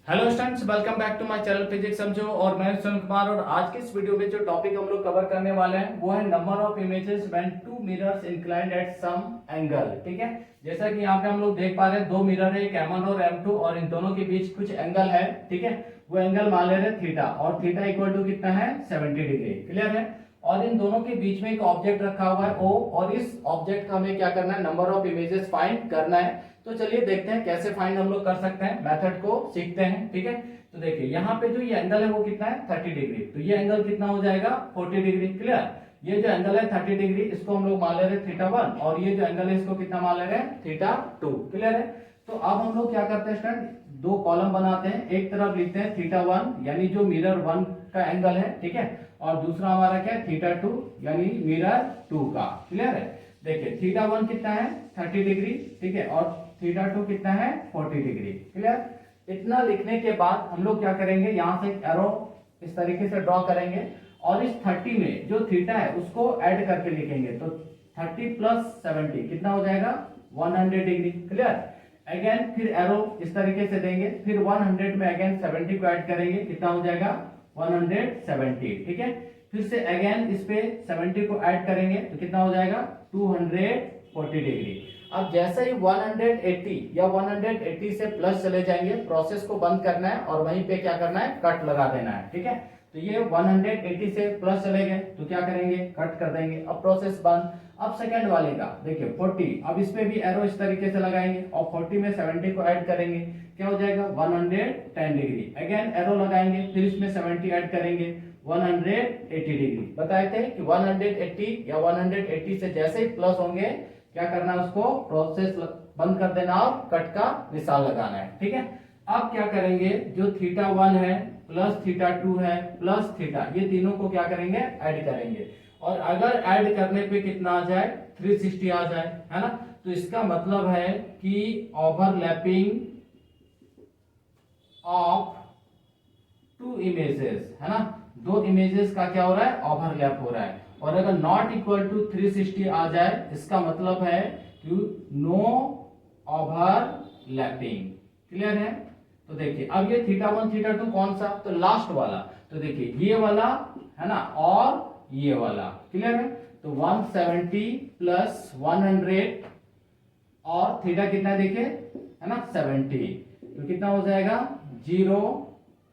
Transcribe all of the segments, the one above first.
Hello students, welcome back to my channel physics समझो। और मैं सुनील कुमार। और आज के इस वीडियो में जो टॉपिक हम लोग कवर करने वाले हैं वो है number of images when two mirrors inclined at some angle. ठीक है, जैसा कि यहाँ पे हम लोग देख पा रहे हैं दो मिरर है, एक M1 और M2, और इन दोनों के बीच कुछ एंगल है। ठीक है, वो एंगल मान ले रहे थीटा, और थीटा इक्वल टू कितना है 70 डिग्री। क्लियर है। और इन दोनों के बीच में एक ऑब्जेक्ट रखा हुआ है O, और इस ऑब्जेक्ट का हमें क्या करना है, नंबर ऑफ इमेजेस फाइंड करना है। तो चलिए देखते हैं कैसे फाइंड हम लोग कर सकते हैं, मेथड को सीखते हैं। ठीक है, तो देखिए यहाँ पे जो ये एंगल है वो कितना है 30 डिग्री, तो ये एंगल कितना हो जाएगा 40 डिग्री। क्लियर, ये जो एंगल है 30 डिग्री, इसको हम लोग मान ले रहे हैं थीटा 1, और ये जो एंगल है इसको कितना मान ले रहे हैं थीटा 2। क्लियर है। तो अब हम लोग क्या करते हैं स्टूडेंट, दो कॉलम बनाते हैं। एक तरफ लिखते हैं थीटा 1 यानी जो मिरर 1 का एंगल है, ठीक है, और दूसरा हमारा क्या है थीटा 2 यानी मिरर 2 का। क्लियर है। देखिए थीटा 1 कितना है 30 डिग्री, ठीक है, और थीटा 2 कितना है 40 डिग्री। क्लियर। इतना लिखने के बाद हम लोग क्या करेंगे, यहां से एक एरो इस तरीके से ड्रॉ करेंगे, और इस 30 में जो थीटा है उसको ऐड करके लिखेंगे। तो 30 प्लस 70 कितना हो जाएगा 100 डिग्री। क्लियर। अगेन फिर एरो इस तरीके से देंगे, फिर 100 में अगेन 70 को ऐड करेंगे, कितना हो जाएगा 170। ठीक है, फिर से अगेन इस पे 70 को ऐड करेंगे तो कितना हो जाएगा 240 डिग्री। अब जैसे ही 180 या 180 से प्लस चले जाएंगे, प्रोसेस को बंद करना है और वहीं पे क्या करना है कट लगा देना है। ठीक है, तो ये 180 से प्लस चले गए तो क्या करेंगे कट कर देंगे, अब प्रोसेस बंद। अब सेकंड वाले का देखिए 40, अब इस पे भी एरो इस तरीके से लगाएंगे और 40 में 70 को ऐड करेंगे, क्या हो जाएगा 110 डिग्री। अगेन एरो लगाएंगे, फिर इसमें 70 ऐड करेंगे 180 डिग्री। बताए थे कि 180 या 180 से जैसे ही प्लस होंगे क्या करना है, उसको प्रोसेस बंद कर देना और कट का निशान लगाना है। ठीक है, अब क्या करेंगे, जो थीटा 1 है प्लस थीटा 2 है प्लस थीटा, ये तीनों को क्या करेंगे ऐड करेंगे, और अगर ऐड करने पे कितना आ जाए 360 आ जाए, है ना, तो इसका मतलब है कि ओवरलैपिंग ऑफ टू इमेजेस, है ना, दो इमेजेस का क्या हो रहा है ओवरलैप हो रहा है। और अगर नॉट इक्वल टू 360 आ जाए, इसका मतलब है कि नो ओवरलैपिंग। क्लियर है। तो देखिए अब ये थीटा 1 थीटा 2 कौन सा, तो लास्ट वाला, तो देखिए ये वाला है ना, और ये वाला। क्लियर है। तो 170 प्लस 100 और थीटा कितना है देखिए, है ना 70, तो कितना हो जाएगा 0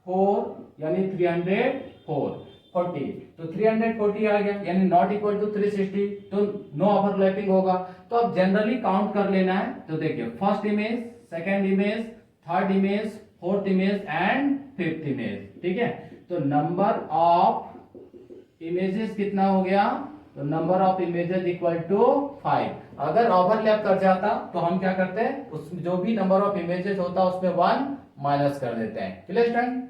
4 यानी 304 40, तो 340 आ गया, यानी नॉट इक्वल टू 360, तो नो ओवरलैपिंग होगा। तो अब जनरली काउंट कर लेना है। तो देखिए first image, second image, third image, fourth image and fifth image. ठीक है, तो नंबर ऑफ इमेजेस कितना हो गया, तो number of images equal to 5। अगर ओवरलैप कर जाता तो हम क्या करते हैं, उसमें जो भी नंबर ऑफ इमेजेस होता है उसमें 1 माइनस कर देते हैं। Clear student.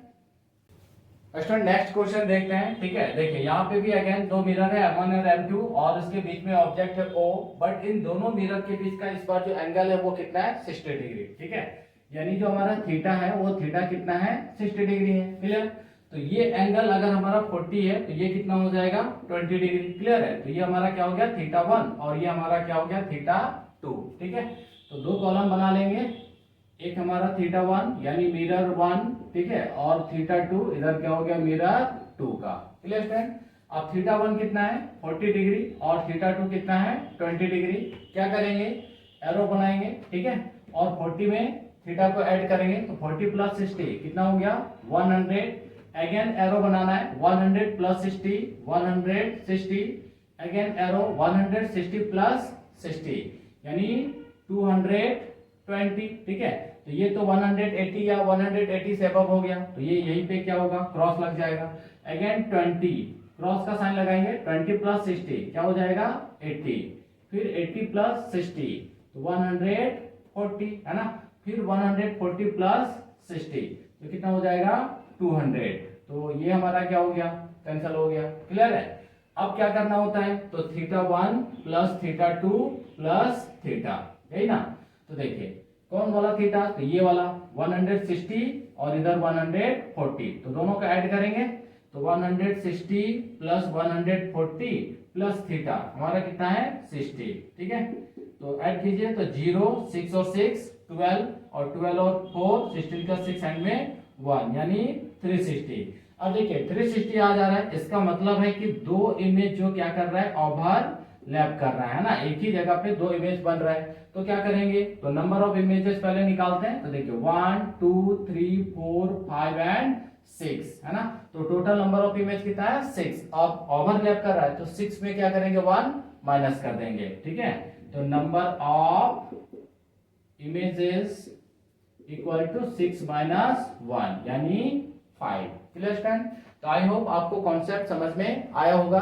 Student next question देखते हैं। ठीक है, देखिए यहाँ पे भी अगेन दो मिरर है M1 और M2, और इसके बीच में ऑब्जेक्ट है O, बट इन दोनों मिरर के बीच का इस बार जो एंगल है वो कितना है 60 डिग्री। ठीक है, यानी जो हमारा थीटा है वो थीटा कितना है 60 डिग्री है। क्लियर। तो ये एंगल अगर हमारा 40 है तो ये कितना हो जाएगा 20 डिग्री। क्लियर है। तो ये हमारा क्या हो गया थीटा 1, और ये हमारा क्या हो गया थीटा 2। ठीक है, तो दो कॉलम बना लेंगे, एक हमारा थीटा 1 यानी मिरर 1, ठीक है, और थीटा 2 इधर क्या हो गया मिरर 2 का। Clear student. अब थीटा 1 कितना है 40 डिग्री और थीटा 2 कितना है 20 डिग्री। क्या करेंगे एरो बनाएंगे, ठीक है, और 40 में थीटा को ऐड करेंगे, तो 40 प्लस 60 कितना हो गया 100। अगेन एरो बनाना है 100 प्लस 60 160, अगेन एरो 160 प्लस 60 यानी 220। ठीक है, तो ये तो 180 या 180 से अबव हो गया, तो ये यहीं पे क्या होगा क्रॉस लग जाएगा। अगेन 20 क्रॉस का साइन लगाएंगे, 20 प्लस 60 क्या हो जाएगा 80, फिर 80 प्लस 60 तो 140, है ना, फिर 140 प्लस 60 तो कितना हो जाएगा 200। तो ये हमारा क्या हो गया कैंसिल हो गया। क्लियर है। अब क्या करना होता है, तो theta 1 plus theta 2 plus theta, यही ना। तो देखिए कौन वाला थीटा, तो ये वाला 160 और इधर 140, तो दोनों का ऐड करेंगे, तो 160 प्लस 140 प्लस थीटा हमारा कितना है 60। ठीक है, तो ऐड कीजिए, तो 0 6 और 6 12 और 12 और 4 16 का 6 एंड में 1 यानी 360। अब देखिए 360 आ जा रहा है, इसका मतलब है कि दो इमेज जो क्या कर रहा है, ओवरलैप कर रहा है ना, एक ही जगह पे दो इमेज बन रहा है। तो क्या करेंगे, तो नंबर ऑफ इमेजेस पहले निकालते हैं। तो देखिए 1 2 3 4 5 एंड 6 है ना, तो टोटल नंबर ऑफ इमेज कितना है 6। अब ओवरलैप कर रहा है तो 6 में क्या करेंगे 1 माइनस कर देंगे, ठीक है। तो number of images equal to 6 minus 1 यानी 5। Clear stand. तो आई होप आपको कॉन्सेप्ट समझ में आया होगा।